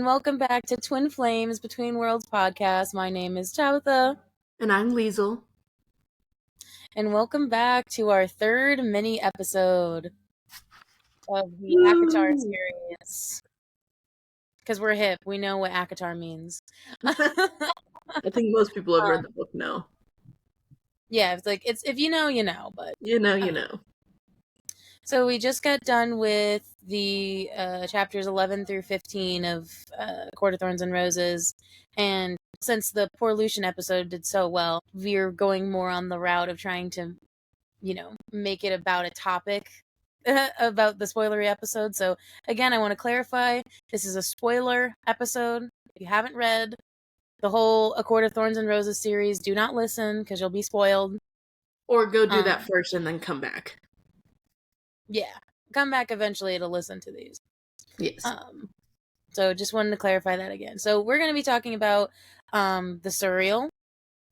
and welcome back to Twin Flames Between Worlds podcast. My name is Tabitha. And I'm Liesel. And welcome back to our third mini episode of the ACOTAR series. Because we're hip, we know what ACOTAR means. I think most people have read the book now. Yeah, it's if you know, you know, but you know. So we just got done with the chapters 11 through 15 of Court of Thorns and Roses, and since the Poor Lucian episode did so well, we're going more on the route of trying to, make it about a topic about the spoilery episode. So again, I want to clarify, this is a spoiler episode. If you haven't read the whole A Court of Thorns and Roses series, do not listen because you'll be spoiled. Or go do that first and then come back. Yeah, come back eventually to listen to these. Yes. So just wanted to clarify that again. So we're going to be talking about the Suriel,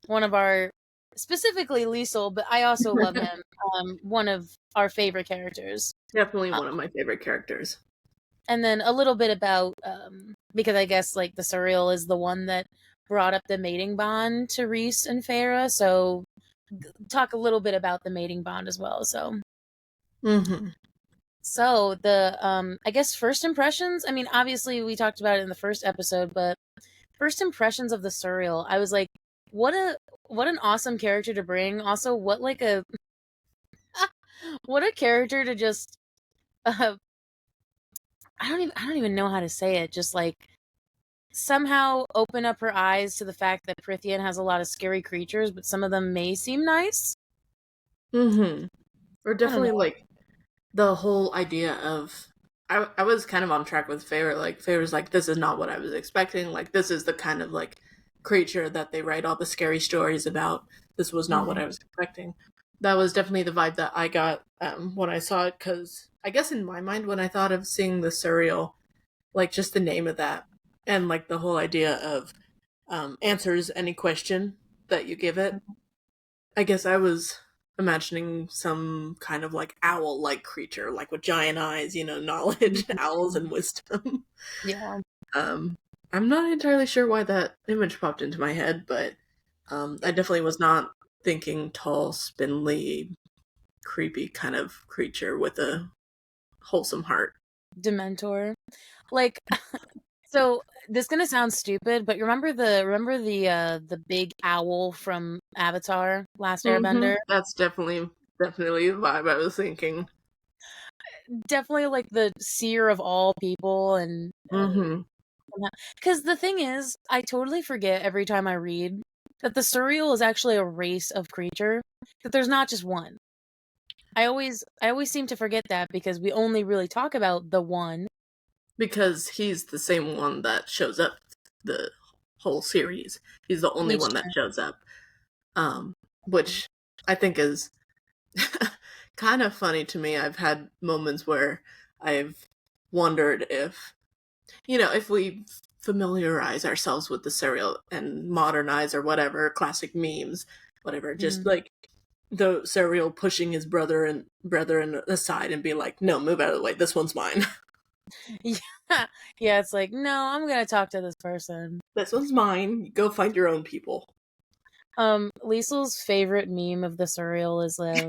one of our, specifically Liesel, but I also love him, one of our favorite characters. Definitely one of my favorite characters. And then a little bit about, because I guess like the Suriel is the one that brought up the mating bond to Rhys and Feyre, so talk a little bit about the mating bond as well, so... Mm-hmm. So the I guess first impressions, I mean, obviously we talked about it in the first episode, but first impressions of the Suriel, I was like, what an awesome character to bring. Also, what a character to just I don't even know how to say it, just like somehow open up her eyes to the fact that Prithian has a lot of scary creatures, but some of them may seem nice. Mm-hmm. Or definitely like the whole idea of I was kind of on track with Feyre. Like Feyre's like, this is not what I was expecting. Like this is the kind of like creature that they write all the scary stories about. This was not what I was expecting. That was definitely the vibe that I got when I saw it, because I guess in my mind when I thought of seeing the Suriel, like just the name of that and like the whole idea of answers any question that you give it, I guess I was imagining some kind of like owl-like creature, like with giant eyes, knowledge, owls, and wisdom. Yeah. I'm not entirely sure why that image popped into my head, but I definitely was not thinking tall, spindly, creepy kind of creature with a wholesome heart. Dementor. Like, so this is gonna sound stupid, but remember the big owl from Avatar: Last Airbender? That's definitely the vibe I was thinking. Definitely like the seer of all people, and because the thing is, I totally forget every time I read that the Suriel is actually a race of creature. That there's not just one. I always seem to forget that because we only really talk about the one. Because he's the same one that shows up the whole series. He's the only one that shows up. Which I think is kind of funny to me. I've had moments where I've wondered if we familiarize ourselves with the Suriel and modernize or whatever, classic memes, whatever, just like the Suriel pushing his brethren aside and be like, no, move out of the way, this one's mine. Yeah, it's like, no, I'm gonna talk to this person. This one's mine. Go find your own people. Liesel's favorite meme of the Suriel is like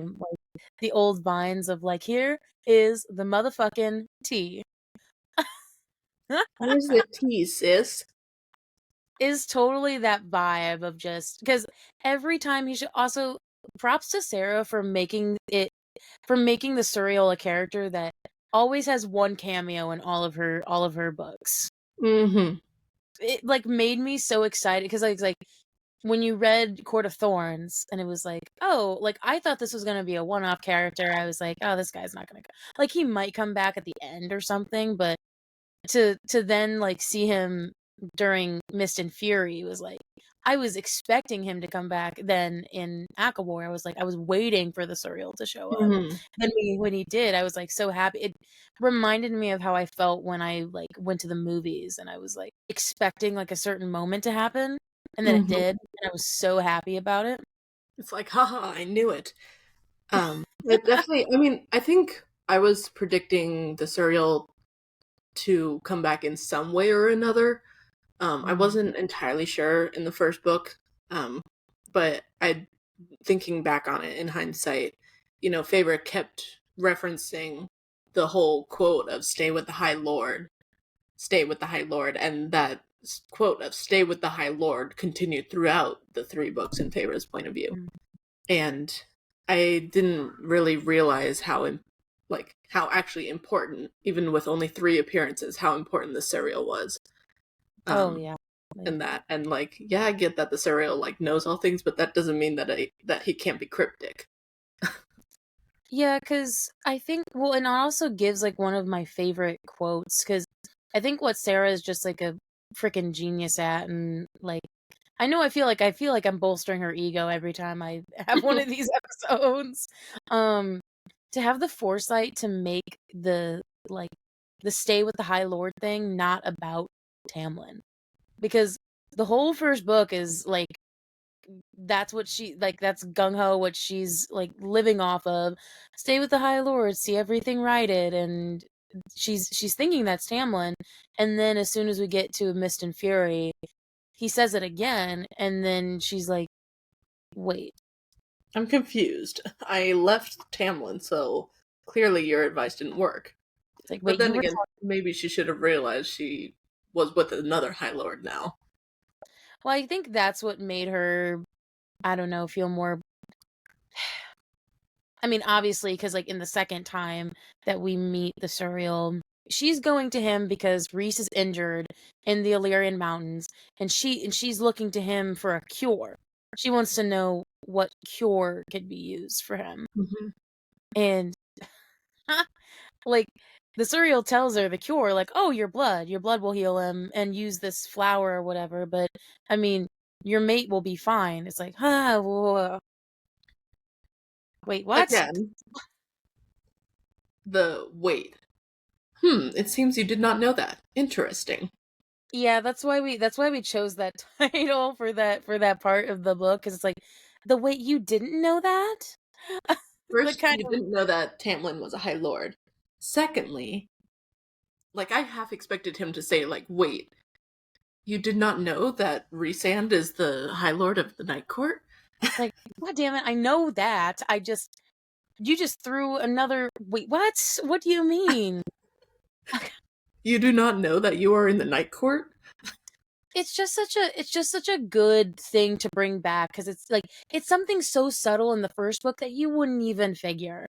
the old vines of like, here is the motherfucking tea. Where's the tea, sis? Is totally that vibe of just because every time he should also props to Sarah for making the Suriel a character that always has one cameo in all of her books. It like made me so excited because like when you read Court of Thorns and it was like, oh, like I thought this was gonna be a one-off character. I was like, oh, this guy's not gonna like, he might come back at the end or something, but to then like see him during Mist and Fury was like, I was expecting him to come back. Then in Akabor, I was waiting for the Suriel to show up. Then when he did, I was like so happy. It reminded me of how I felt when I like went to the movies and I was like expecting like a certain moment to happen, and then it did, and I was so happy about it. It's like, haha, I knew it. It definitely, I mean, I think I was predicting the Suriel to come back in some way or another. I wasn't entirely sure in the first book, but I, thinking back on it in hindsight, Feyre kept referencing the whole quote of stay with the High Lord, and that quote of stay with the High Lord continued throughout the three books in Feyre's point of view. And I didn't really realize how actually important, even with only 3 appearances, how important the Suriel was. Oh yeah. And I get that the Suriel knows all things, but that doesn't mean that he can't be cryptic. Yeah, because I think, well, and it also gives one of my favorite quotes, because I think what Sarah is just a freaking genius at, and I feel like I'm bolstering her ego every time I have one of these episodes. To have the foresight to make the stay with the High Lord thing not about Tamlin, because the whole first book is that's what that's gung-ho what she's living off of. Stay with the High Lord, see everything righted, and she's thinking that's Tamlin. And then as soon as we get to Mist and Fury, he says it again, and then she's like, wait, I'm confused. I left Tamlin, so clearly your advice didn't work. it's like, But wait, you then were again, maybe she should have realized she was with another High Lord now. well, I think that's what made her, I don't know, feel more. I mean, obviously, because in the second time that we meet the Suriel, she's going to him because Rhys is injured in the Illyrian mountains, and she's looking to him for a cure. She wants to know what cure could be used for him, Mm-hmm. and like the Suriel tells her the cure, oh, your blood will heal him, and use this flower or whatever. But I mean, your mate will be fine. It's like, wait, what? Again, the wait. It seems you did not know that. Interesting. Yeah, that's why we chose that title for that part of the book, because it's the wait, you didn't know that? The First, kind you of didn't know that Tamlin was a High Lord. Secondly, I half expected him to say, wait, you did not know that Rhysand is the High Lord of the Night Court? God damn it, I know that. You just threw another wait, what? What do you mean? You do not know that you are in the Night Court? It's just such a good thing to bring back, because it's something so subtle in the first book that you wouldn't even figure.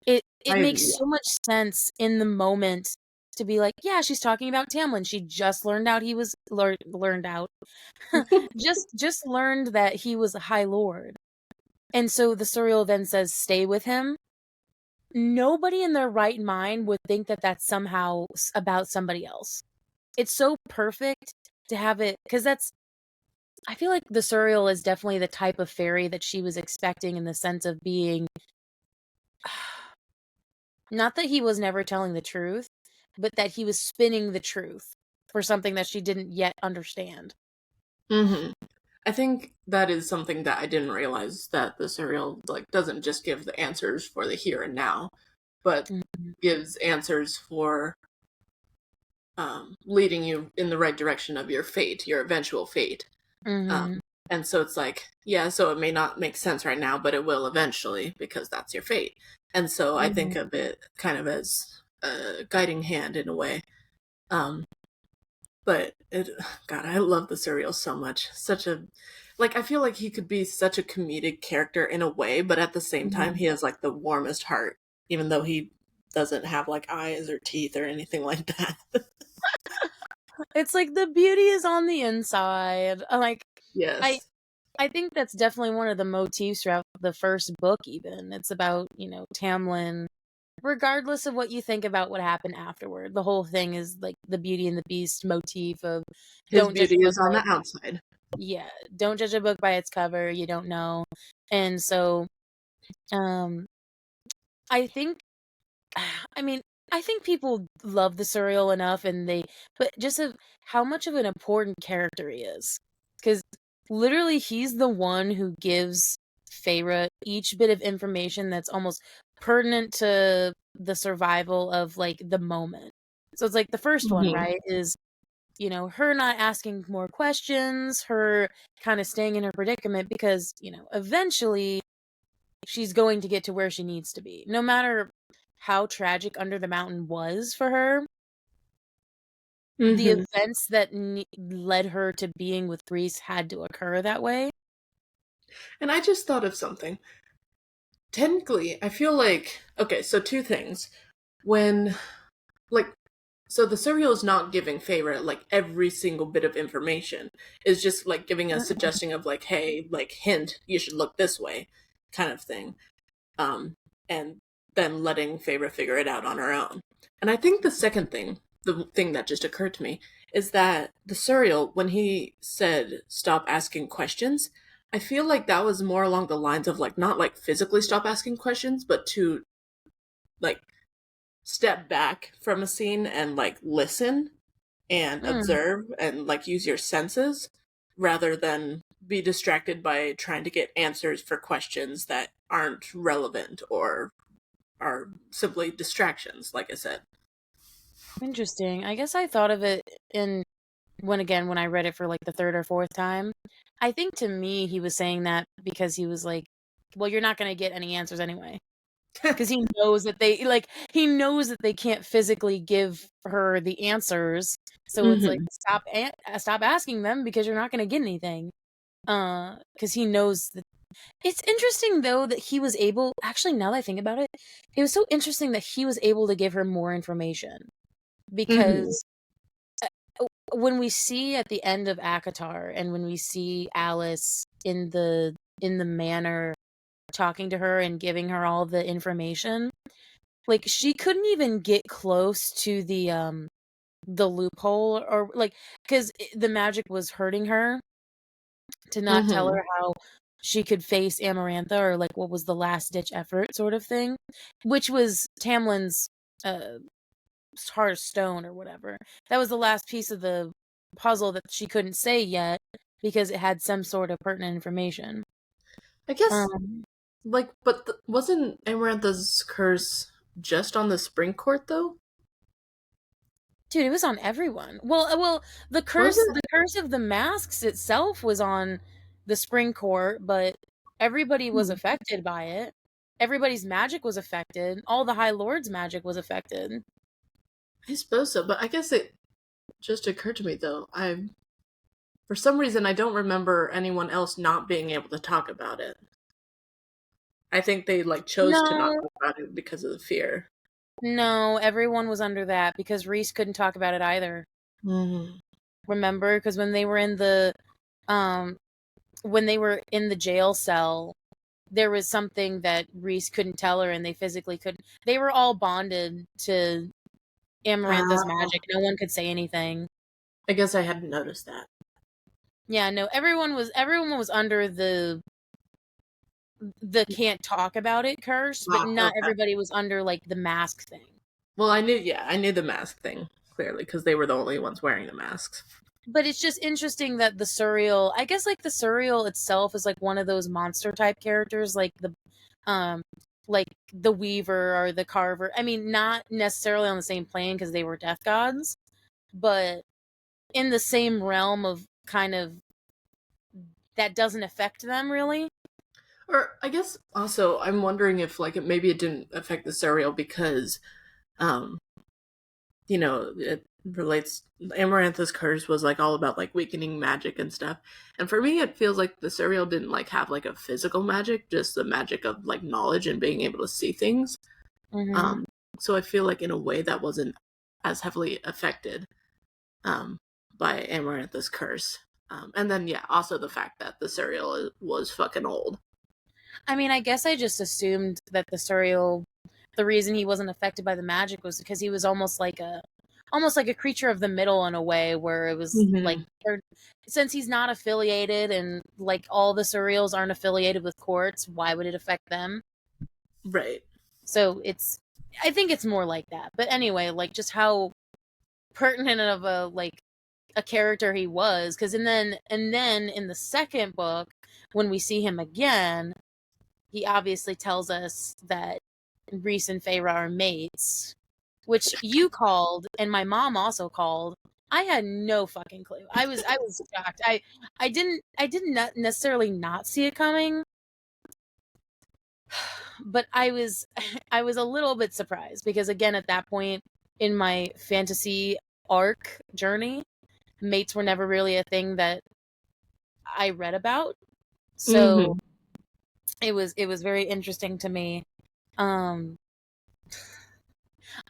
It makes Yeah. so much sense in the moment to be like, yeah, she's talking about Tamlin. She just learned out he was learned out. Just learned that he was a High Lord. And so the Suriel then says, stay with him. Nobody in their right mind would think that that's somehow about somebody else. It's so perfect to have it, because I feel like the Suriel is definitely the type of fairy that she was expecting, in the sense of being, not that he was never telling the truth, but that he was spinning the truth for something that she didn't yet understand. Mm-hmm. I think that is something that I didn't realize, that the Serial doesn't just give the answers for the here and now, but Mhm. gives answers for leading you in the right direction of your fate, your eventual fate. Mhm. And so it's yeah, so it may not make sense right now, but it will eventually, because that's your fate. And so I think Mhm. of it kind of as a guiding hand in a way. Um, but God, I love the Serial so much. Such a, I feel like he could be such a comedic character in a way, but at the same time, Mhm. he has the warmest heart, even though he doesn't have eyes or teeth or anything like that. It's the beauty is on the inside. I Yes. I think that's definitely one of the motifs throughout the first book even. It's about, Tamlin, regardless of what you think about what happened afterward. The whole thing is the Beauty and the Beast motif of His don't judge beauty a book is by on the its outside. yeah, don't judge a book by its cover, you don't know. And so um I think I mean, I think people love the Suriel enough, and but just of how much of an important character he is. Because literally, he's the one who gives Feyre each bit of information that's almost pertinent to the survival of, the moment. So it's like the first one, Mm-hmm. right, is, her not asking more questions, her kind of staying in her predicament because, eventually she's going to get to where she needs to be. No matter how tragic Under the Mountain was for her, the Mm-hmm. events that led her to being with Reese had to occur that way. And I just thought of something. Technically, I feel like, okay, so two things. When, like, so the Suriel is not giving Feyre like every single bit of information. It's just like giving a suggestion of like, hey, like hint, you should look this way, kind of thing. And then letting Feyre figure it out on her own. And I think the second thing, the thing that just occurred to me, is that the Suriel, when he said stop asking questions, I feel like that was more along the lines of like not like physically stop asking questions, but to like step back from a scene and like listen and Mm. observe and like use your senses rather than be distracted by trying to get answers for questions that aren't relevant or are simply distractions, like I said. Interesting. I guess I thought of it in when I read it for like the third or fourth time. I think to me he was saying that because he was like, well, you're not going to get any answers anyway. Because he knows that they can't physically give her the answers. So it's like Mm-hmm. stop asking them because you're not going to get anything. Because he knows that. It's interesting though that he was able. Actually, now that I think about it, it was so interesting that he was able to give her more information Mm-hmm. because when we see at the end of ACOTAR and when we see Alice in the manor talking to her and giving her all the information, like she couldn't even get close to the loophole or like because the magic was hurting her to not tell Mm-hmm. her how she could face Amarantha or like what was the last ditch effort sort of thing, which was Tamlin's uh heart of stone or whatever. That was the last piece of the puzzle that she couldn't say yet because it had some sort of pertinent information. I guess, Um, like, but wasn't Amarantha's curse just on the spring court, though? dude, it was on everyone. Well, the Was curse, it? the curse of the masks itself was on the spring court, but everybody was Hmm. affected by it. Everybody's magic was affected. All the High Lord's magic was affected. I suppose so, but I guess it just occurred to me, though. For some reason, I don't remember anyone else not being able to talk about it. I think they, like, chose to not No, talk about it because of the fear. no, everyone was under that because Reese couldn't talk about it either. Mm-hmm. Remember? Because um when they were in the jail cell, there was something that Reese couldn't tell her, and they physically couldn't. They were all bonded to Amarantha's magic. No one could say anything. I guess I hadn't noticed that. Yeah, no, everyone was under the can't talk about it curse, but Ah, not okay. everybody was under like the mask thing. Well, I knew the mask thing, clearly, because they were the only ones wearing the masks. But it's just interesting that the Suriel, I guess like the Suriel itself is like one of those monster type characters, um like the Weaver or the Carver. I mean, not necessarily on the same plane because they were death gods, but in the same realm of kind of that doesn't affect them really. Or I guess also I'm wondering if like maybe it didn't affect the serial because um it relates Amarantha's curse was like all about like weakening magic and stuff. And for me it feels like the serial didn't like have like a physical magic, just the magic of like knowledge and being able to see things. Mm-hmm. Um so I feel like in a way that wasn't as heavily affected um by Amarantha's curse. And then yeah, also the fact that the serial was fucking old. I mean, I guess I just assumed that the reason he wasn't affected by the magic was because he was almost like a creature of the middle in a way where it was like, Hmm. since he's not affiliated and like all the Surreals aren't affiliated with courts, why would it affect them? Right. So I think it's more like that. But anyway, like just how pertinent of a character he was, because and then in the second book, when we see him again, he obviously tells us that Reese and Feyre are mates. which you called and my mom also called. I had no fucking clue. I was shocked. I didn't not necessarily not see it coming, but I was I was a little bit surprised because again at that point in my fantasy arc journey, mates were never really a thing that I read about. So Mm-hmm. it was very interesting to me. Um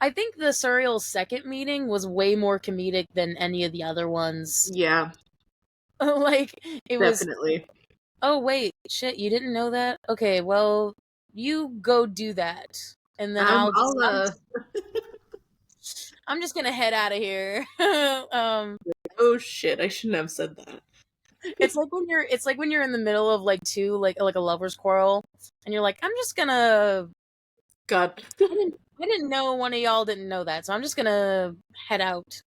I think the Suriel second meeting was way more comedic than any of the other ones. Yeah, Like it was, definitely. oh wait, shit, you didn't know that? Okay, well, you go do that. And then I'll just I'll I'm just going to head out of here. oh shit, I shouldn't have said that. It's like when you're in the middle of like two like a lover's quarrel and you're like, I'm just going to God. I didn't know one of y'all didn't know that. So I'm just going to head out.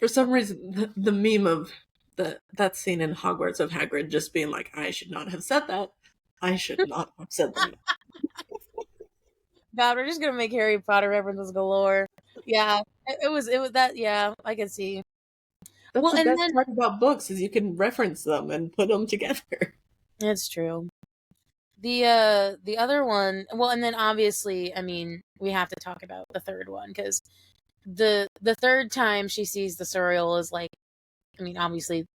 For some reason, the meme of that scene in Hogwarts of Hagrid just being like, "I should not have said that. I should not have said that." God, we're just gonna make Harry Potter references galore. Yeah, it was that. Yeah, I can see. That's Well, the and best then part about books is you can reference them and put them together. it's true. The other one. Well, and then obviously, I mean, we have to talk about the third one because the third time she sees the Suriel is like, I mean, obviously,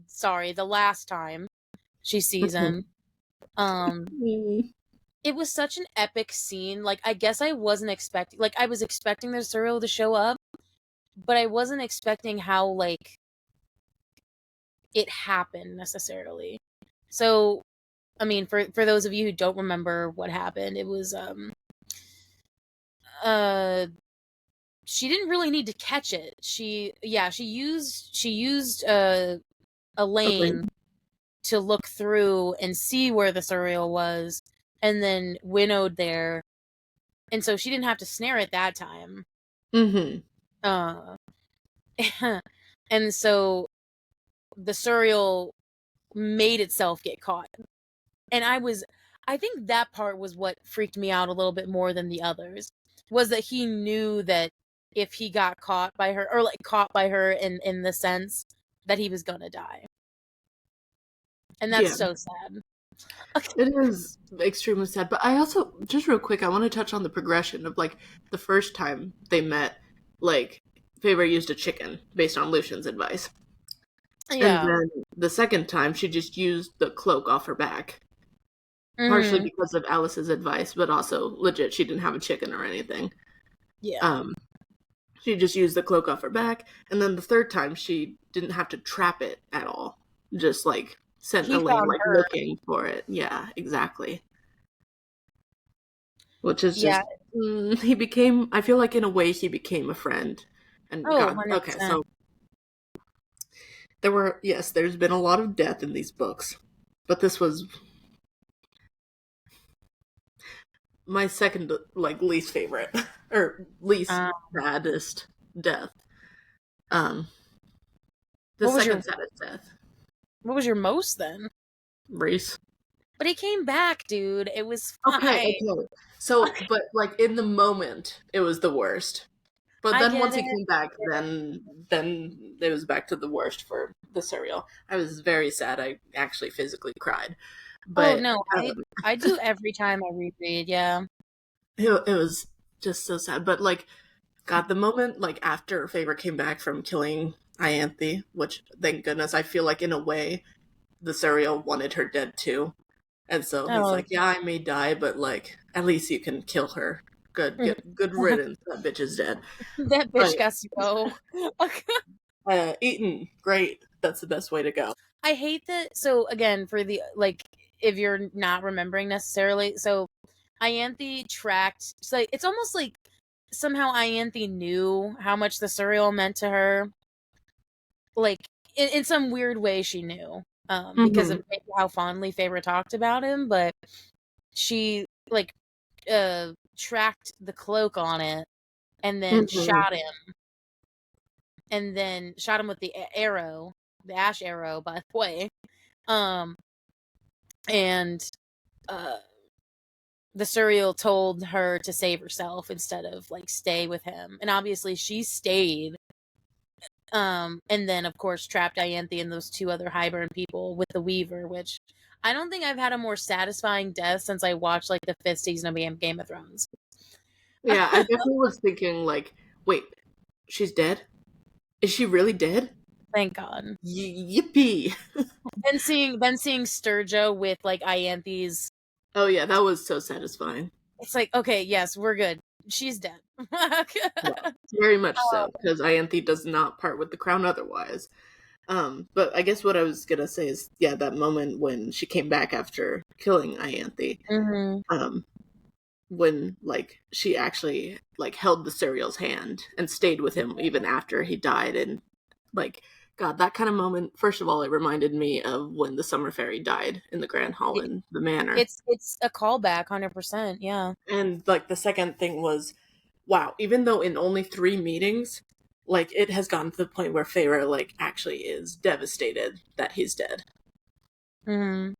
sorry, the last time she sees him. Um, it was such an epic scene. Like, I guess I wasn't expecting. Like, I was expecting the Suriel to show up, but I wasn't expecting how like it happened necessarily. So, I mean, for those of you who don't remember what happened, it was uh she didn't really need to catch it. She used a Okay. lane to look through and see where the Suriel was and then winnowed there. And so she didn't have to snare it that time. Mm-hmm. Uh and so the Suriel made itself get caught. And I think that part was what freaked me out a little bit more than the others, was that he knew that if he got caught by her, or like caught by her in the sense that he was gonna die. And that's Yeah, so sad. it is extremely sad. But I also, just real quick, I want to touch on the progression of like the first time they met, like Faber used a chicken based on Lucian's advice. And Yeah. then the second time she just used the cloak off her back. Partially Hmm. because of Alice's advice, but also legit she didn't have a chicken or anything. Yeah. Um she just used the cloak off her back, and then the third time she didn't have to trap it at all. Just like sent He Elaine found like her. looking for it. Yeah, exactly. Which is Yeah. just he became, I feel like in a way he became a friend. And Oh, God, okay, 100%. so there were, yes, there's been a lot of death in these books, but this was my second like least favorite or least Um, saddest death. Um, the what was your second saddest death, what was your most then? Reese. But he came back, dude. It was Okay, fine. okay. So, but like in the moment, it was the worst. But I then get once it. he came back, then it was back to the worst for the cereal. I was very sad. I actually physically cried, Oh but no, I do every time I reread. Yeah. it was just so sad. But like, God, the moment like after Favor came back from killing Ianthe, which thank goodness, I feel like in a way the cereal wanted her dead too. And so he's Oh, like, "Yeah, I may die, but like, at least you can kill her. Good riddance. That bitch is dead." that But bitch got to go. Eaton, great. That's the best way to go. I hate that. So again, for the like, if you're not remembering necessarily, so Ianthe tracked. It's almost like somehow Ianthe knew how much the Suriel meant to her. Like in some weird way, she knew. Because Mm-hmm. of how fondly Feyre talked about him, but she like tracked the cloak on it and then Mm-hmm. shot him with the arrow, the ash arrow, by the way. Um, and uh, the Suriel told her to save herself instead of like stay with him, and obviously she stayed. And then of course trapped Ianthe and those two other Highburn people with the Weaver, which I don't think I've had a more satisfying death since I watched like the 5th season of Game of Thrones. Yeah, I definitely was thinking like, wait, she's dead? Is she really dead? Thank God. Yippee! Then seeing Sturgio with like Ianthe's, Oh yeah, that was so satisfying. it's like, okay, yes, we're good. She's dead. Yeah, very much so, because Ianthe does not part with the crown otherwise. But I guess what I was gonna say is, yeah, that moment when she came back after killing Ianthe, Mm-hmm. when like she actually like held the Suriel's hand and stayed with him even after he died, and like God, that kind of moment. First of all, it reminded me of when the Summer Fairy died in the Grand Hall in the Manor, It's a callback, 100%. Yeah. and like the second thing was, wow, even though in only 3 meetings, like it has gotten to the point where Feyre like actually is devastated that he's dead. Mm-hmm.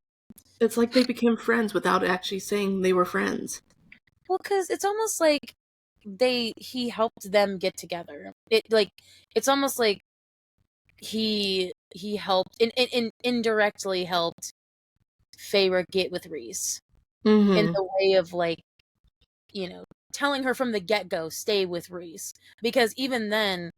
It's like they became friends without actually saying they were friends. Well, because it's almost like he helped them get together. It's almost like he helped indirectly helped Feyre get with Rhys in Mm-hmm. the way of like, you know, telling her from the get-go, stay with Rhys. Because even then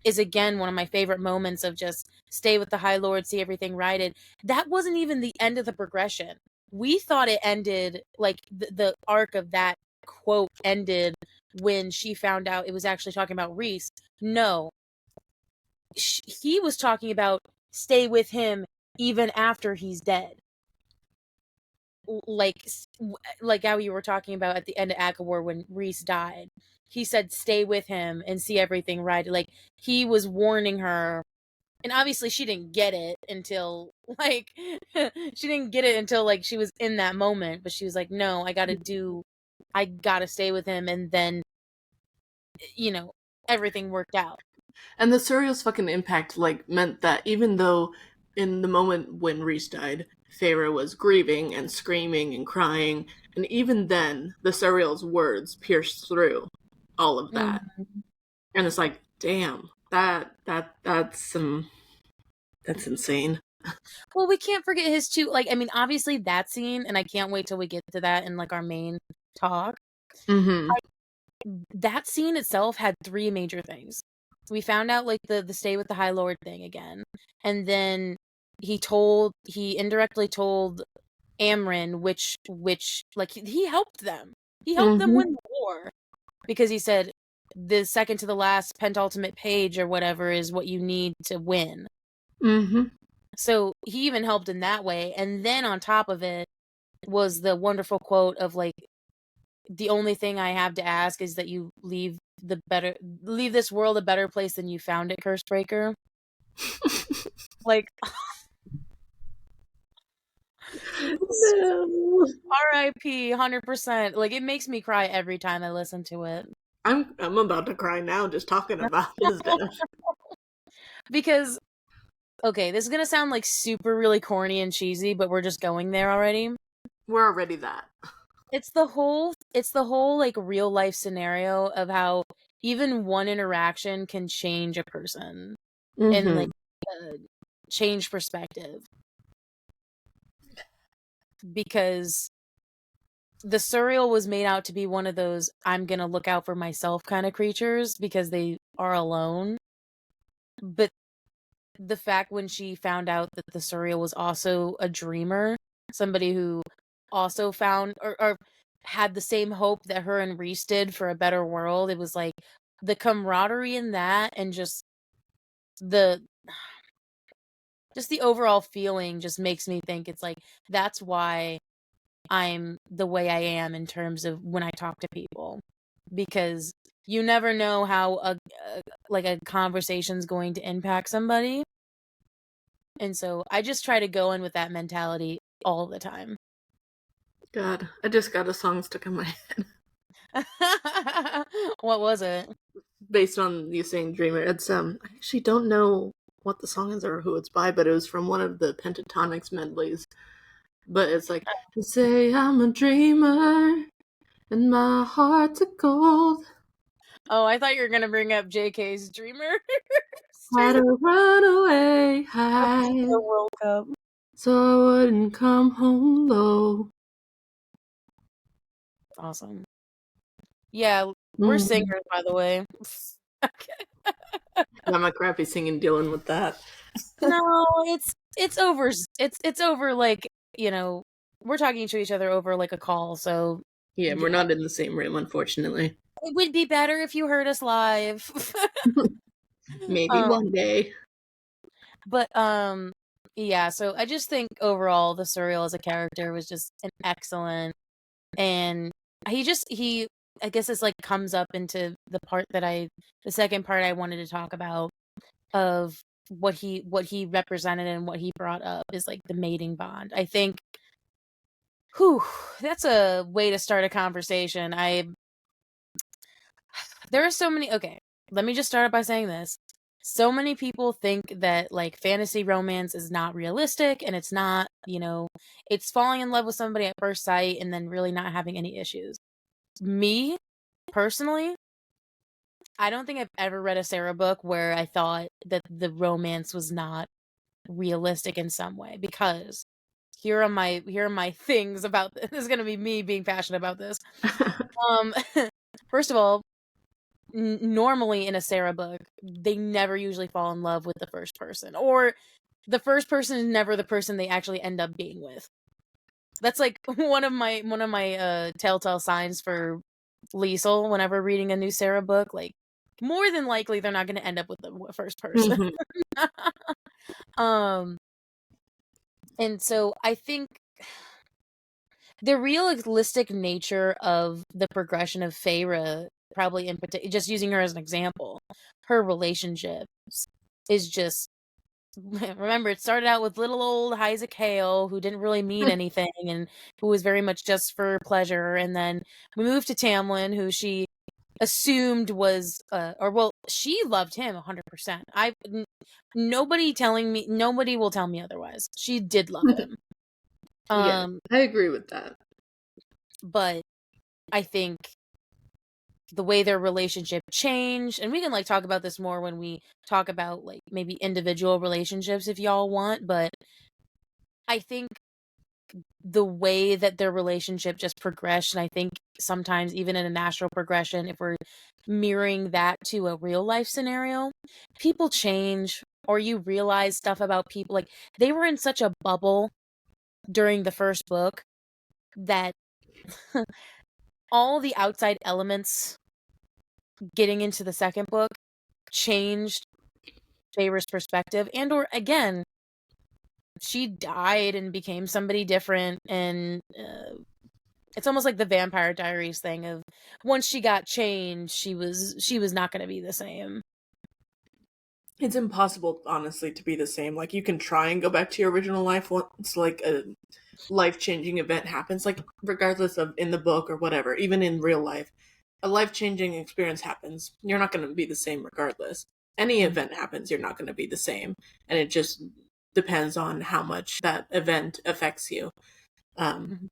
is again one of my favorite moments of just stay with the High Lord, see everything righted. That wasn't even the end of the progression. We thought it ended, like the arc of that quote ended when she found out it was actually talking about Rhys. No, he was talking about stay with him even after he's dead. Like like how you were talking about at the end of ACOTAR when Rhys died. He said stay with him and see everything right. Like he was warning her, and obviously she didn't get it until like she didn't get it until like she was in that moment, but she was like, no, I gotta stay with him, and then you know everything worked out. And the Suriel's fucking impact like meant that even though in the moment when Rhys died, Feyre was grieving and screaming and crying, and even then the Suriel's words pierced through all of that. Mm-hmm. And it's like, damn, that's insane. Well, we can't forget his two, like, I mean, obviously that scene, and I can't wait till we get to that in like our main talk. Mm-hmm. That scene itself had 3 major things. We found out like the stay with the High Lord thing again, and then he indirectly told Amryn, which like he helped them. He helped them Mm-hmm. win the war because he said the second to the last pentultimate page or whatever is what you need to win. Mm-hmm. So he even helped in that way. And then on top of it was the wonderful quote of like, the only thing I have to ask is that you leave this world a better place than you found it, Cursebreaker. Like No. RIP 100%. Like it makes me cry every time I listen to it. I'm about to cry now just talking about his death. Because okay, this is going to sound like super really corny and cheesy, but we're just going there already. We're already that. It's the whole like real life scenario of how even one interaction can change a person and like Mm-hmm. uh, change perspective, because the Suriel was made out to be one of those I'm gonna look out for myself kind of creatures because they are alone. But the fact when she found out that the Suriel was also a dreamer, somebody who also found or had the same hope that her and Rhys did for a better world, it was like the camaraderie in that and the just the overall feeling just makes me think it's like that's why I'm the way I am in terms of when I talk to people, because you never know how a conversation's going to impact somebody. And so I just try to go in with that mentality all the time. God, I just got a song stuck in my head What was it? based on you saying dreamer. It's I actually don't know what the song is or who it's by, but it was from one of the Pentatonics medleys. But it's like, say I'm a dreamer, and my heart's a gold. Oh, I thought you were gonna bring up JK's Dreamer. Had Stream to run away, after hide, the World Cup. so I wouldn't come home low. Awesome. Yeah, we're Mm. singers, by the way. Got my crappy singing dealing with that. No, it's over. It's over. Like, you know, we're talking to each other over like a call. So Yeah, we're yeah, not in the same room, unfortunately. it would be better if you heard us live. Maybe um, one day. but yeah. So I just think overall, the Suriel as a character was just an excellent, and he. I guess it's like comes up into the second part I wanted to talk about of what he represented and what he brought up is like the mating bond. I think, whew, that's a way to start a conversation. There are so many. Okay, let me just start by saying this. So many people think that like fantasy romance is not realistic and it's not, it's falling in love with somebody at first sight and then really not having any issues. Me, personally, I don't think I've ever read a Sarah book where I thought that the romance was not realistic in some way, because here are my things about this. This is going to be me being passionate about this. Um first of all, normally in a Sarah book, they never usually fall in love with the first person, or the first person is never the person they actually end up being with. That's like one of my telltale signs for Liesel whenever reading a new Sarah book. Like, more than likely they're not going to end up with the first person. Mhm. um and so I think the realistic nature of the progression of Feyre, probably in particular, just using her as an example, her relationships is just, remember, it started out with little old Isaac Hale, who didn't really mean anything and who was very much just for pleasure. And then we moved to Tamlin, who she assumed was, or well, she loved him 100%. Nobody will tell me otherwise. She did love him. Yeah, Um, I agree with that. but I think the way their relationship changed, and we can like talk about this more when we talk about like maybe individual relationships if y'all want, but I think the way that their relationship just progressed, and I think sometimes even in a natural progression, if we're mirroring that to a real life scenario, people change, or you realize stuff about people. Like, they were in such a bubble during the first book that all the outside elements getting into the second book changed Feyre's perspective, and or again, she died and became somebody different, and it's almost like the Vampire Diaries thing of, once she got changed, she was not going to be the same. It's impossible, honestly, to be the same. Like, you can try and go back to your original life once, like, a life-changing event happens. Like, regardless of in the book or whatever, even in real life, a life-changing experience happens. You're not going to be the same regardless. Any Mm-hmm. event happens, you're not going to be the same. And it just depends on how much that event affects you. Um, Mm-hmm.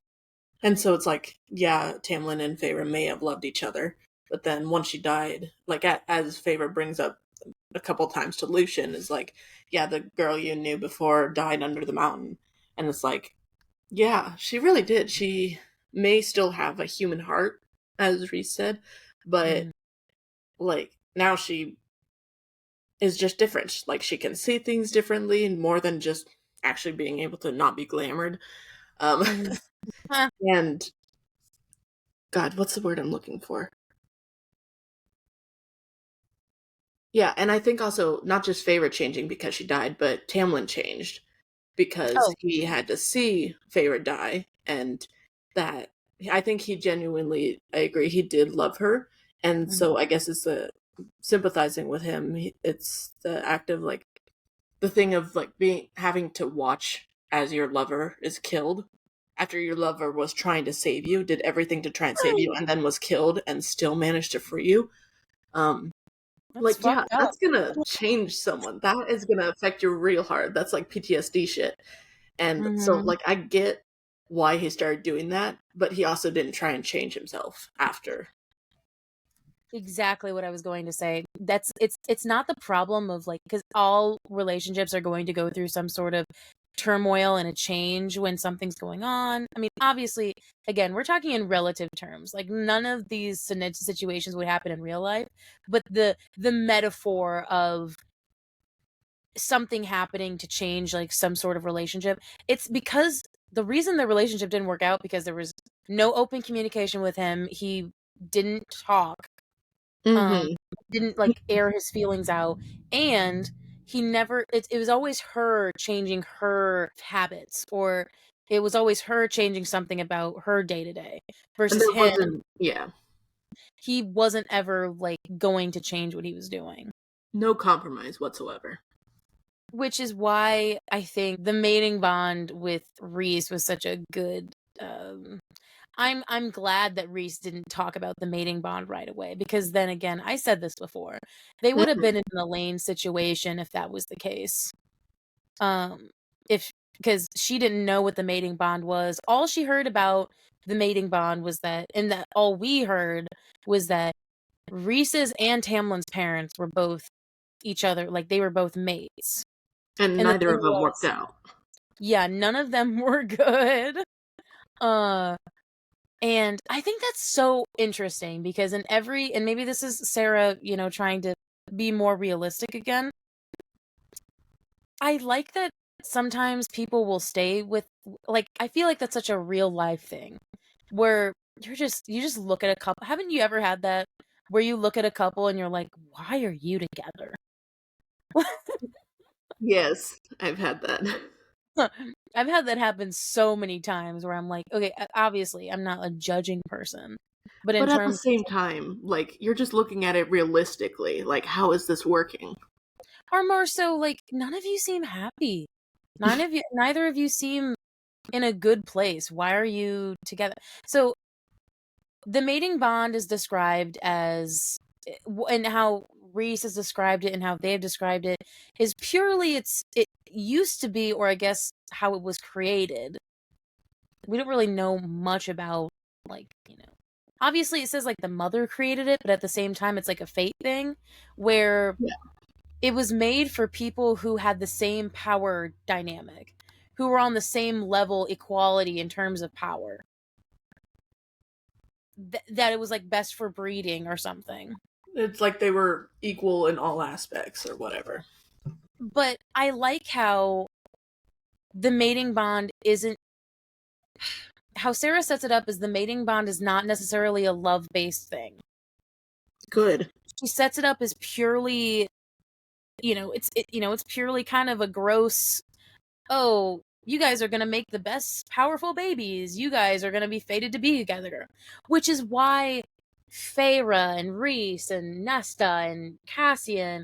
and so it's like, yeah, Tamlin and Feyre may have loved each other, but then once she died, like, as Feyre brings up a couple times to Lucian, is like, yeah, the girl you knew before died under the mountain. And it's like, yeah, she really did. She may still have a human heart, as Reese said, but like, now she is just different. Like, she can see things differently, and more than just actually being able to not be glamored. Um, Mm-hmm. Huh. and God, what's the word I'm looking for? Yeah, and I think also not just Feyre changing because she died, but Tamlin changed because Oh. he had to see Feyre die, and that, I think he genuinely, I agree, he did love her, and Mm-hmm. so I guess it's the sympathizing with him. It's the act of like, the thing of like being having to watch as your lover is killed after your lover was trying to save you, did everything to try and save you, and then was killed and still managed to free you. Um, That's like, yeah, fucked up. that's gonna change someone. That is gonna affect you real hard. That's like PTSD shit. And so, Mm-hmm. like, I get why he started doing that, but he also didn't try and change himself after. Exactly what I was going to say. It's not the problem of like, because all relationships are going to go through some sort of turmoil and a change when something's going on. I mean, obviously, again, we're talking in relative terms. Like none of these situations would happen in real life, but the metaphor of something happening to change like some sort of relationship, it's because the reason the relationship didn't work out because there was no open communication with him. He didn't talk, um Mm-hmm. didn't like air his feelings out, and he never it was always her changing her habits, or it was always her changing something about her day to day And versus there him. wasn't, yeah, He wasn't ever like going to change what he was doing, no compromise whatsoever. which is why I think the mating bond with Reese was such a good, I'm glad that Reese didn't talk about the mating bond right away, because then again, I said this before, they would have Mm-hmm. been in an Elaine situation if that was the case. If Because she didn't know what the mating bond was. All she heard about the mating bond was that, and that all we heard was that Reese's and Tamlin's parents were both each other, like they were both mates. And And the neither thing of them worked was, out. yeah, none of them were good. Uh And I think that's so interesting because and maybe this is Sarah, trying to be more realistic again. I like that sometimes people will stay with, like, I feel like that's such a real life thing where you just look at a couple. Haven't you ever had that where you look at a couple and you're like, why are you together? Yes, I've had that. I've had that happen so many times where I'm like, okay, obviously I'm not a judging person, but in But at the terms, same time, like, you're just looking at it realistically. Like, how is this working? or more so like, none of you seem happy. Neither of you seem in a good place. Why are you together? So the mating bond is described as, and how Reese has described it and how they've described it, is purely it used to be, or I guess how it was created. We don't really know much about, like, obviously it says like the mother created it, but at the same time it's like a fate thing where Yeah. it was made for people who had the same power dynamic, who were on the same level equality in terms of power. That it was like best for breeding or something. It's like they were equal in all aspects or whatever. But I like how the mating bond isn't, how Sarah sets it up is the mating bond is not necessarily a love-based thing. Good. She sets it up as purely, it's purely kind of a gross, oh, you guys are going to make the best powerful babies. You guys are going to be fated to be together. Which is why Feyre and Reese and Nesta and Cassian,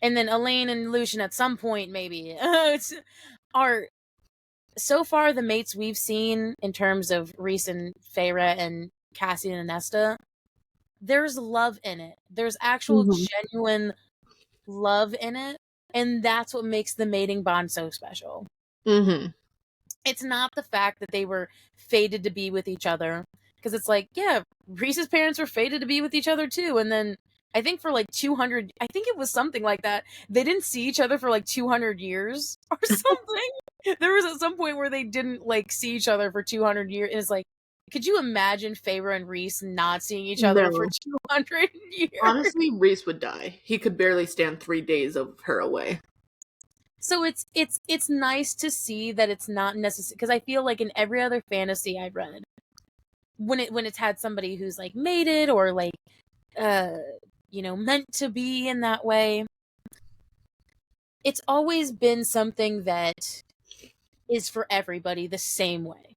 and then Elaine and Lucian at some point maybe, are so far the mates we've seen in terms of Reese and Feyre and Cassian and Nesta. There's love in it. There's actual Mm-hmm. genuine love in it. And that's what makes the mating bond so special. Mm-hmm. It's not the fact that they were fated to be with each other, because it's like, yeah, Reese's parents were fated to be with each other too, and then I think for like 200, I think it was something like that, they didn't see each other for like 200 years or something. There was at some point where they didn't like see each other for 200 years, and it's like, could you imagine Feyre and Reese not seeing each other for No. 200 years? Honestly, Reese would die. He could barely stand 3 days of her away. So it's nice to see that it's not necessary, because I feel like in every other fantasy I've read, when it's had somebody who's like mated or like uh meant to be in that way, it's always been something that is for everybody the same way.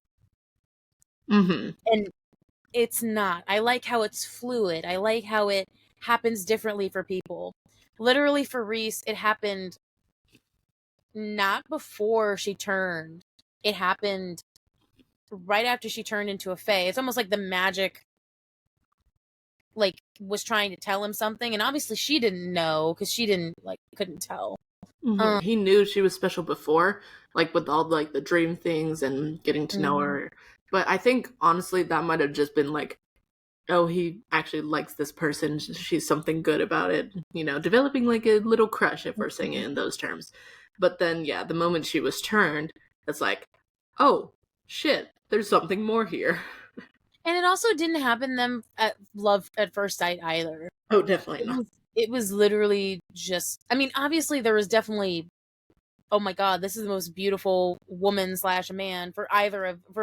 Mm-hmm. And it's not. I like how it's fluid. I like how it happens differently for people. Literally for Reese, it happened not before she turned. It happened right after she turned into a fae. It's almost like the magic like was trying to tell him something, and obviously she didn't know because she didn't like couldn't tell. Mm-hmm. He knew she was special before, like with all like the dream things and getting to know Mhm. her. But I think honestly that might have just been like, oh, he actually likes this person. She's something good about it. You know, developing like a little crush if we're saying it in those terms. But then, yeah, the moment she was turned, it's like, oh, shit, there's something more here. And it also didn't happen them at love at first sight either. Oh, definitely It not. was it was literally just, I mean, obviously there was definitely, oh my god, this is the most beautiful woman slash man for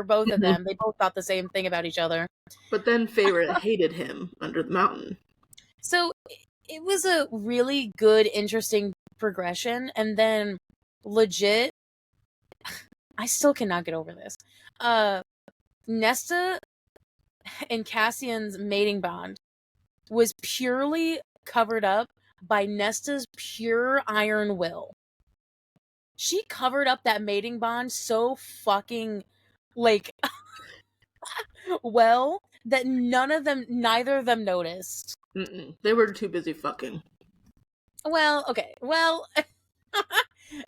both of them. They both thought the same thing about each other. But then Feyre hated him under the mountain. So it was a really good, interesting progression, and then legit, I still cannot get over this. Nesta and Cassian's mating bond was purely covered up by Nesta's pure iron will. She covered up that mating bond so fucking, like, well, that neither of them noticed. Mm-mm. They were too busy fucking. Well, okay. Well,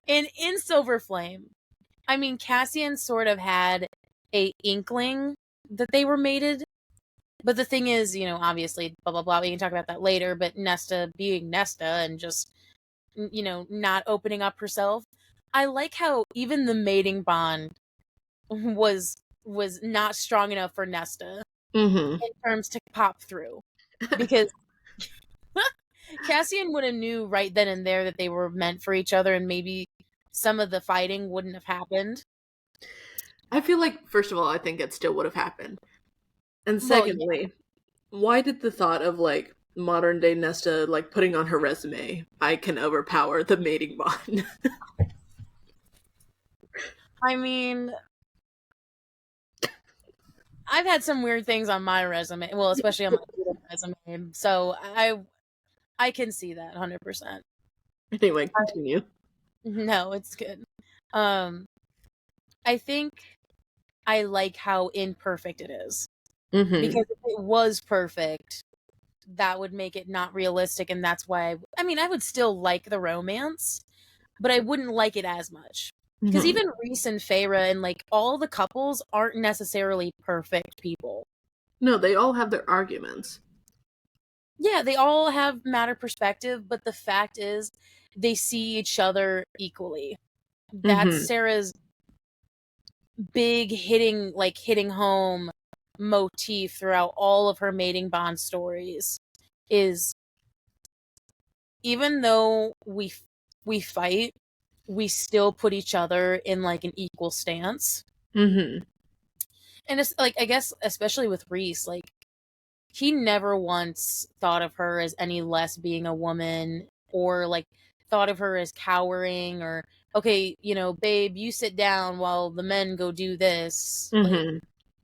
in Silver Flame, I mean, Cassian sort of had a inkling that they were mated. But the thing is, obviously, blah, blah, blah. We can talk about that later. But Nesta being Nesta and just, not opening up herself. I like how even the mating bond was not strong enough for Nesta Mm-hmm. in terms to pop through. Because Cassian would have knew right then and there that they were meant for each other, and maybe some of the fighting wouldn't have happened. I feel like, first of all, I think it still would have happened. And Well, yeah. secondly, why did the thought of like modern day Nesta like putting on her resume, I can overpower the mating bond? I mean, I've had some weird things on my resume. Well, especially on my resume. So I can see that 100%. Anyway, continue. No, it's good. Um, I think I like how imperfect it is, Mm-hmm. because if it was perfect, that would make it not realistic, and that's why I mean, I would still like the romance, but I wouldn't like it as much. Because Mm-hmm. even Reese and Feyre and like all the couples aren't necessarily perfect people. No, they all have their arguments. Yeah, they all have matter perspective, but the fact is they see each other equally. That's Mm-hmm. Sarah's big hitting home motif throughout all of her mating bond stories, is even though we fight, we still put each other in like an equal stance. Mm-hmm. And it's like, I guess especially with Reese, like he never once thought of her as any less being a woman, or like thought of her as cowering, or okay, babe, you sit down while the men go do this. Like Mm-hmm.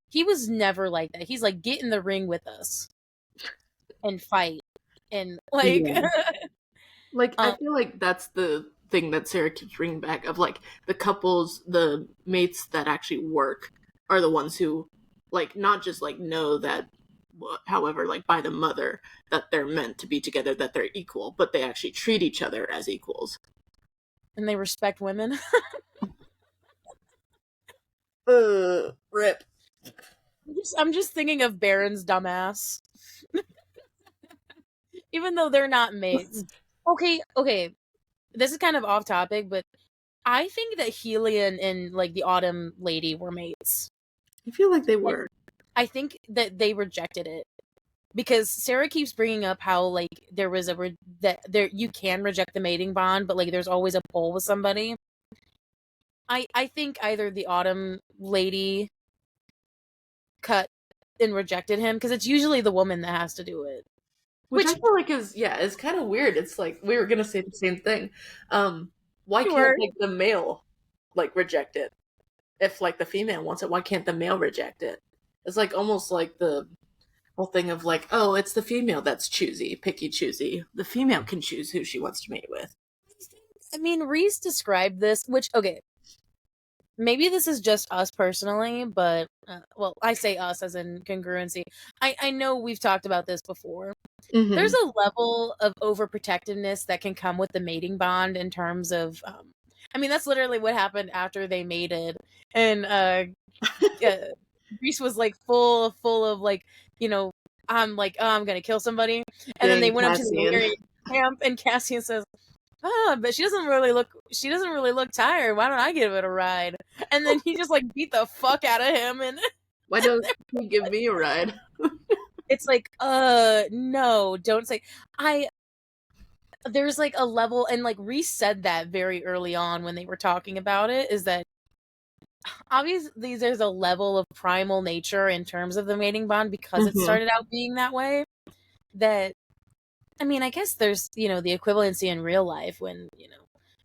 he was never like that. He's like, get in the ring with us and fight. And like Yeah. Like, I um feel like that's the thing that Sarah keeps bringing back of like the couples, the mates that actually work are the ones who, like, not just like know that, however, like by the mother, that they're meant to be together, that they're equal, but they actually treat each other as equals. and they respect women. Rip. I'm just thinking of Baron's dumbass. Even though they're not mates. Okay. This is kind of off topic, but I think that Healy and like the Autumn Lady were mates. I feel like they And were. I think that they rejected it because Sarah keeps bringing up how like there was that there you can reject the mating bond, but like there's always a pull with somebody. I think either the Autumn Lady cut and rejected him, because it's usually the woman that has to do it. Which I Which, feel like is, yeah, is kind of weird. It's like we were gonna say the same thing. Why can't sure. like the male like reject it? If like the female wants it, why can't the male reject it? It's like almost like the whole thing of like, oh, it's the female that's choosy, picky choosy. The female can choose who she wants to mate with. I mean, Reese described this, which, okay, maybe this is just us personally, but well, I say us as in congruency. I know we've talked about this before. There's Mm-hmm. a level of overprotectiveness that can come with the mating bond in terms of I mean that's literally what happened after they mated, and uh Reese was like full of like, you know, I'm like, oh, I'm gonna kill somebody, and then they Dang, went up to the Cassian. married camp, and Cassian says, "Oh, but she doesn't really look tired. Why don't I give it a ride?" And then he just like beat the fuck out of him, and Why don't you give me a ride? it's like, no, don't say. I There's like a level, and like Reese said that very early on when they were talking about it, is that obviously there's a level of primal nature in terms of the mating bond because it Mm-hmm. started out being that way. That I mean, I guess there's, the equivalency in real life when,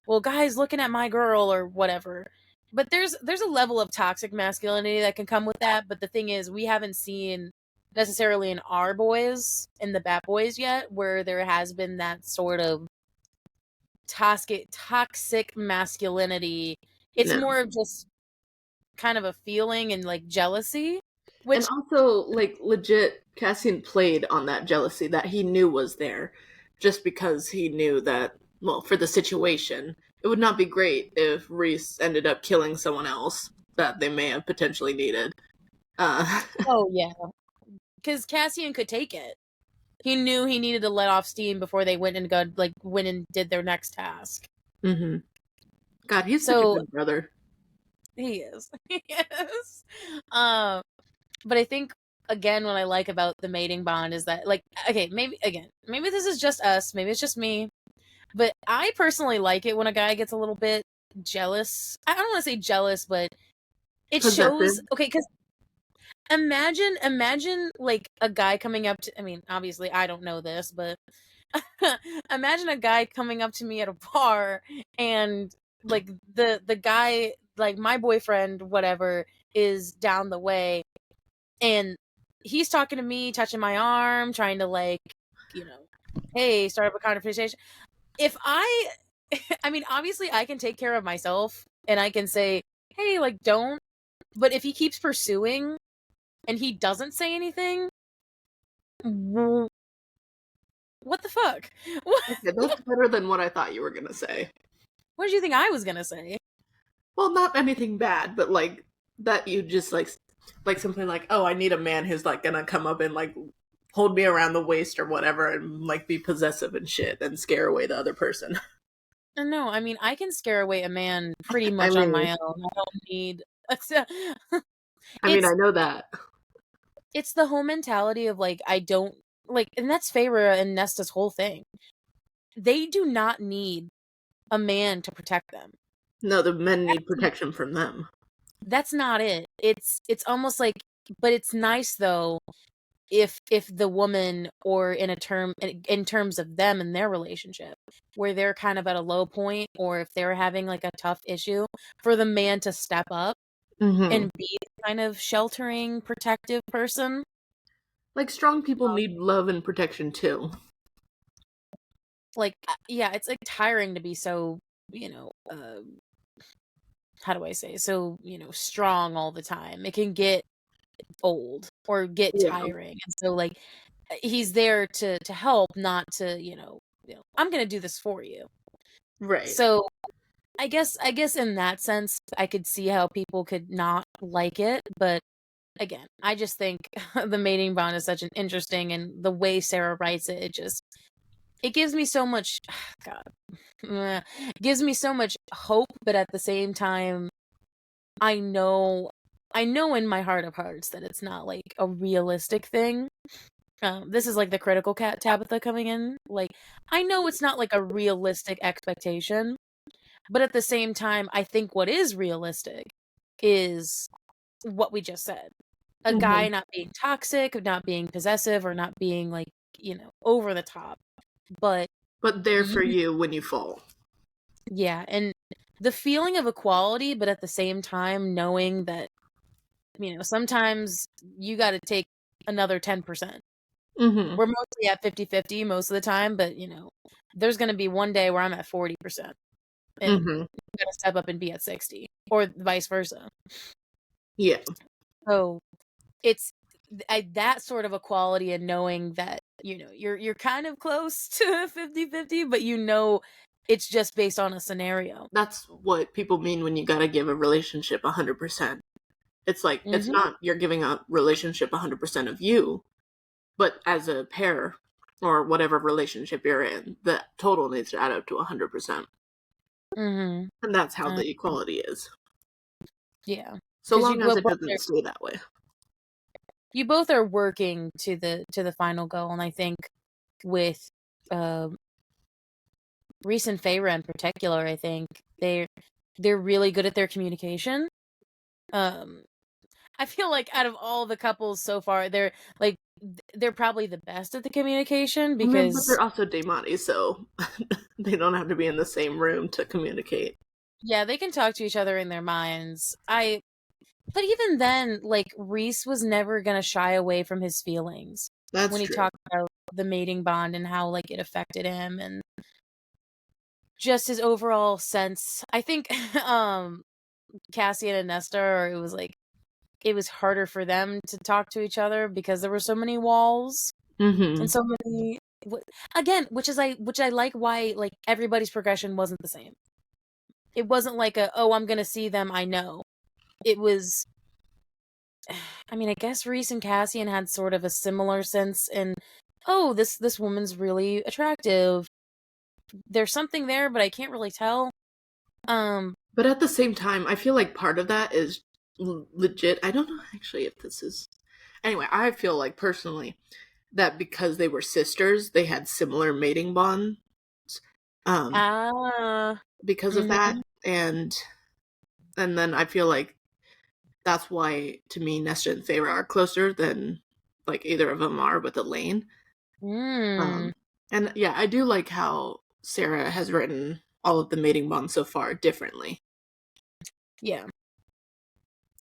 well, guys looking at my girl or whatever. But there's a level of toxic masculinity that can come with that. But the thing is, we haven't seen necessarily in our boys, in the Bat Boys yet, where there has been that sort of toxic masculinity. It's No. more of just kind of a feeling and like jealousy, And which, also, like, legit, Cassian played on that jealousy that he knew was there, just because he knew that, well, for the situation, it would not be great if Reese ended up killing someone else that they may have potentially needed. Uh, oh yeah, because Cassian could take it. He knew he needed to let off steam before they went and did their next task. hmm God, he's such a So good brother. he is. He is. Um, but I think again what I like about the mating bond is that, like, okay, maybe this is just us, maybe it's just me, but I personally like it when a guy gets a little bit jealous. I don't want to say jealous, but it shows, Possessive. okay, because imagine like a guy coming up to, I mean, obviously I don't know this, but imagine a guy coming up to me at a bar, and like the guy, like my boyfriend whatever, is down the way, and he's talking to me, touching my arm, trying to like, you know, hey, start up a conversation. If I I mean, obviously I can take care of myself and I can say, "Hey, like don't." But if he keeps pursuing and he doesn't say anything, what the fuck? What, Okay, that's better than what I thought you were gonna say. what did you think I was going to say? Well, not anything bad, but like that you just like something like, oh, I need a man who's like gonna come up and like hold me around the waist or whatever and like be possessive and shit and scare away the other person. No, I mean, I can scare away a man pretty I much on mean, my own. I don't need I it's know that. it's the whole mentality of like I don't like, and that's Feyre and Nesta's whole thing. They do not need a man to protect them. No, the men need protection from them. That's not it. It's almost like, but it's nice though if the woman, or in terms of them and their relationship, where they're kind of at a low point, or if they're having like a tough issue, for the man to step up hmm and be the kind of sheltering, protective person. Like strong people need love and protection too. Like, yeah, it's like tiring to be so, how do I say, so, strong all the time. It can get old or get Yeah, tiring. And so like he's there to help, not to, I'm going to do this for you. right. So I guess in that sense I could see how people could not like it, but again, I just think the mating bond is such an interesting, and the way Sarah writes it, it gives me so much God. It gives me so much hope, but at the same time I know I know in my heart of hearts that it's not like a realistic thing. This is like the critical cat Tabitha coming in. Like, I know it's not like a realistic expectation, but at the same time, I think what is realistic is what we just said. A guy hmm not being toxic, not being possessive, or not being like, over the top. But But there you, for you when you fall. yeah, and the feeling of equality, but at the same time, knowing that, sometimes you got to take another 10%. hmm We're mostly at 50-50 most of the time, but, there's gonna be one day where I'm at 40%, and hmm you gotta step up and be at 60. or vice versa. Yeah. So it's that sort of equality and knowing that, you're kind of close to 50-50, but it's just based on a scenario. That's what people mean when you gotta give a relationship 100%. It's like, it's Hmm. not you're giving a relationship 100% of you, but as a pair or whatever relationship you're in, the total needs to add up to 100%. Hmm. And that's how the equality is. Yeah, So because long as it doesn't stay that way. you both are working to the final goal, and I think with uh, Reese and Feyre in particular, I think they're really good at their communication. Um, I feel like out of all the couples so far, they're probably the best at the communication I mean, but because they're also Daimani, so they don't have to be in the same room to communicate. yeah, they can talk to each other in their minds. But even then, like Reese was never gonna shy away from his feelings That's when he true. talked about the mating bond and how like it affected him and just his overall sense. I think Cassian and Nestor, it was harder for them to talk to each other because there were so many walls and Mm-hmm. so many again, which I like why like everybody's progression wasn't the same. It wasn't like oh, I'm gonna see them, I know. It was I mean, I guess Reese and Cassian had sort of a similar sense in oh, this woman's really attractive. There's something there, but I can't really tell. Um But at the same time, I feel like part of that is legit. I don't know actually if this is. Anyway, I feel like personally that because they were sisters, they had similar mating bonds. Um, ah because of that, mhm. and then I feel like that's why to me Nesta and Feyre are closer than like either of them are with Elaine. Mm, Um, and yeah, I do like how Sarah has written all of the mating bonds so far differently. yeah.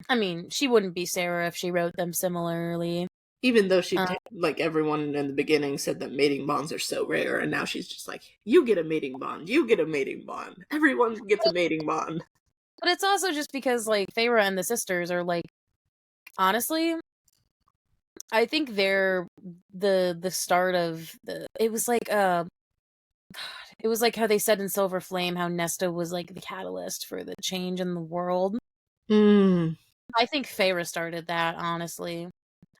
I mean, she wouldn't be Sarah if she wrote them similarly. Even though she, Uh, like everyone in the beginning said that mating bonds are so rare, and now she's just like, you get a mating bond, you get a mating bond, everyone gets a mating bond. but it's also just because like Feyre and the sisters are like honestly, I think they're the start of the it was like it was like how they said in Silver Flame how Nesta was like the catalyst for the change in the world. Mm, I think Feyre started that, honestly.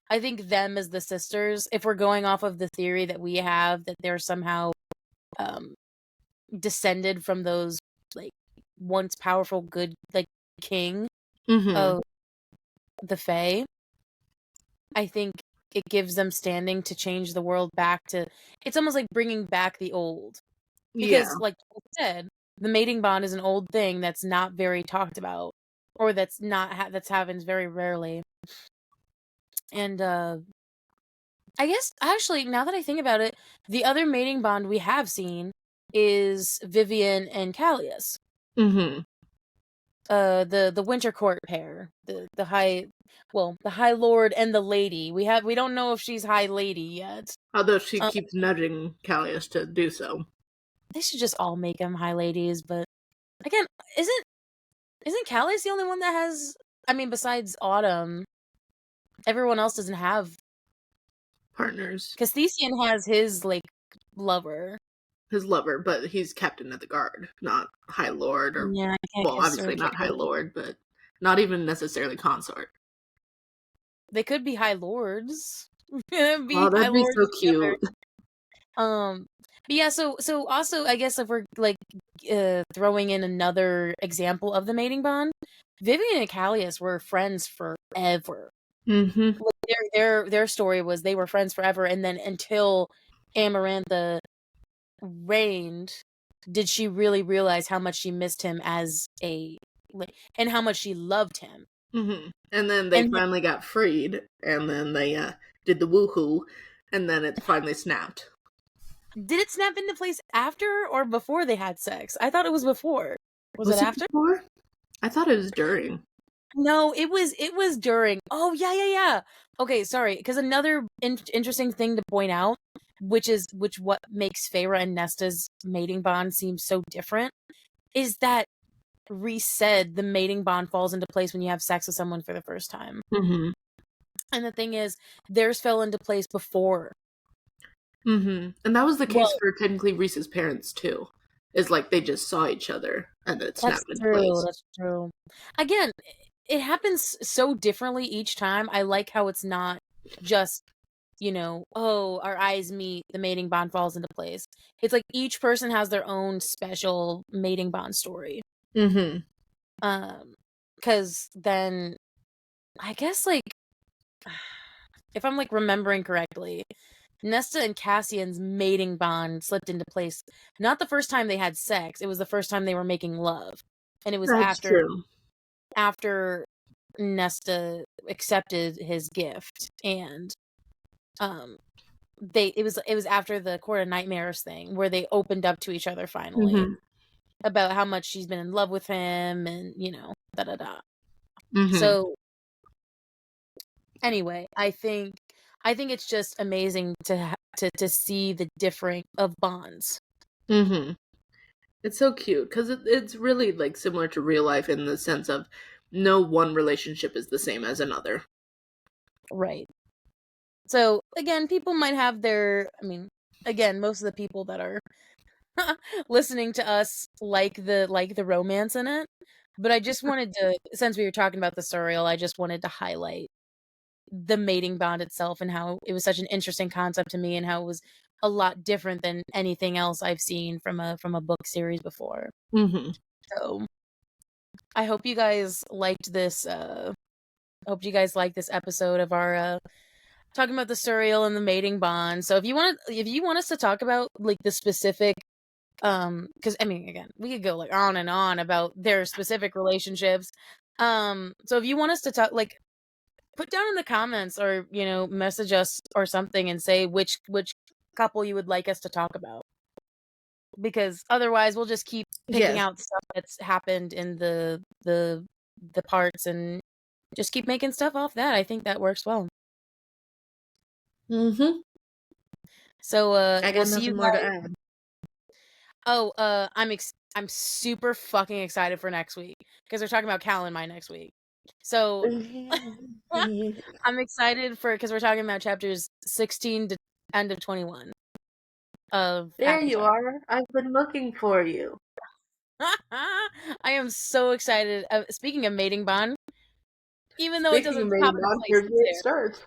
I think them as the sisters, if we're going off of the theory that we have that they're somehow um descended from those like once powerful good like king mm-hmm. of the Fae, I think it gives them standing to change the world back to it's almost like bringing back the old. Yeah. Because like I said, the mating bond is an old thing that's not very talked about or that's not that's happens very rarely. And I guess actually now that I think about it, the other mating bond we have seen is Vivian and Callius. Mm-hmm. The Winter Court pair, the High Lord and the Lady. We don't know if she's High Lady yet. Although she Um, keeps nudging Callius to do so. they should just all make them High Ladies, but again, isn't Callius the only one that has? I mean, besides Autumn, everyone else doesn't have. Partners. Because Thesian has his like lover. His lover, but he's captain of the guard, not High Lord, or, Yeah, I well, guess obviously not High Lord, but not even necessarily consort. they could be High Lords. Be Oh, High that'd be Lords so together. cute. But yeah, so also I guess if we're like throwing in another example of the mating bond, Vivian and Callius were friends forever. Mm-hmm. Like, their story was they were friends forever, and then until Amarantha reigned, did she really realize how much she missed him as a like, and how much she loved him. Mm-hmm. And then they And then, finally got freed, and then they did the woohoo, and then it finally snapped. did it snap into place after or before they had sex? I thought it was before. Was it Was it after? before? I thought it was during. No, it was during. Oh yeah, yeah, yeah. Okay, sorry. Because another interesting thing to point out, which what makes Feyre and Nesta's mating bond seem so different, is that resaid the mating bond falls into place when you have sex with someone for the first time. Mm-hmm. And the thing is, theirs fell into place before. Mm-hmm. And that was the case Well, for technically Reese's parents too. Is like they just saw each other and it that's snapped into true. place. That's true. Again, it happens so differently each time. I like how it's not just, oh, our eyes meet, the mating bond falls into place. It's like each person has their own special mating bond story. Mm-hmm. Because then I guess, like, if I'm, like, remembering correctly, Nesta and Cassian's mating bond slipped into place not the first time they had sex, it was the first time they were making love. And it was That's true. after Nesta accepted his gift, and it was after the Court of Nightmares thing where they opened up to each other finally Mm-hmm. about how much she's been in love with him, and da da da. Mm-hmm. So anyway, I think it's just amazing to see the differing of bonds. Mm-hmm. It's so cute because it's really like similar to real life in the sense of no one relationship is the same as another. Right. So again, people might have again, most of the people that are listening to us like the romance in it. But I just wanted to, since we were talking about the Suriel, I just wanted to highlight the mating bond itself and how it was such an interesting concept to me, and how it was a lot different than anything else I've seen from a book series before. Mm-hmm. So I hope you guys liked this. Hope you guys liked this episode of our talking about the Suriel and the mating bond. So if you want us to talk about like the specific, because again, we could go like on and on about their specific relationships. So if you want us to talk, like, put down in the comments, or message us or something and say which couple you would like us to talk about, because otherwise we'll just keep picking Yes. out stuff that's happened in the parts and just keep making stuff off that. I think that works well. Mm-hmm. So I we'll got see you nothing more to guys. add. Oh, I'm super fucking excited for next week because we're talking about Cal and my next week. So I'm excited because we're talking about chapters 16 to end of 21 of There you ACOTAR. are. I've been looking for you. I am so excited. Speaking of mating bond, even though it Speaking of doesn't stop mating in bond, place, here's it's where it there. starts.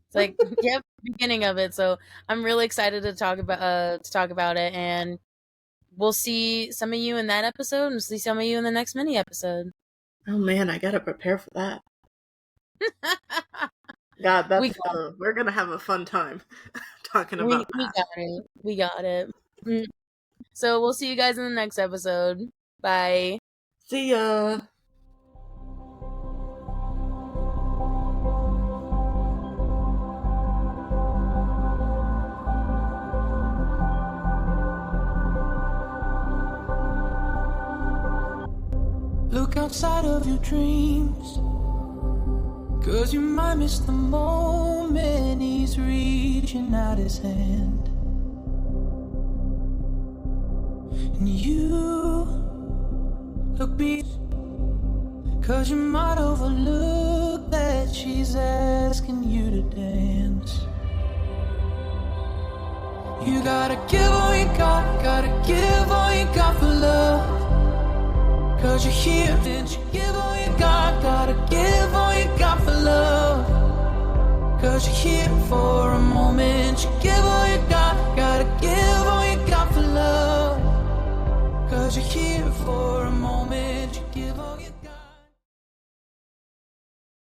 It's like, yep, beginning of it. So I'm really excited to talk about it, and we'll see some of you in that episode, and see some of you in the next mini episode. Oh man, I gotta prepare for that. God, that's we're gonna have a fun time talking about that. We got it. So we'll see you guys in the next episode. Bye. See ya. Look outside of your dreams, 'cause you might miss the moment he's reaching out his hand. And you look beat, 'cause you might overlook that she's asking you to dance. You gotta give all you got, gotta give all you got for love. 'Cause you're here, didn't you give all you got? Gotta give all you got for love. 'Cause you're here for a moment, you give all you got.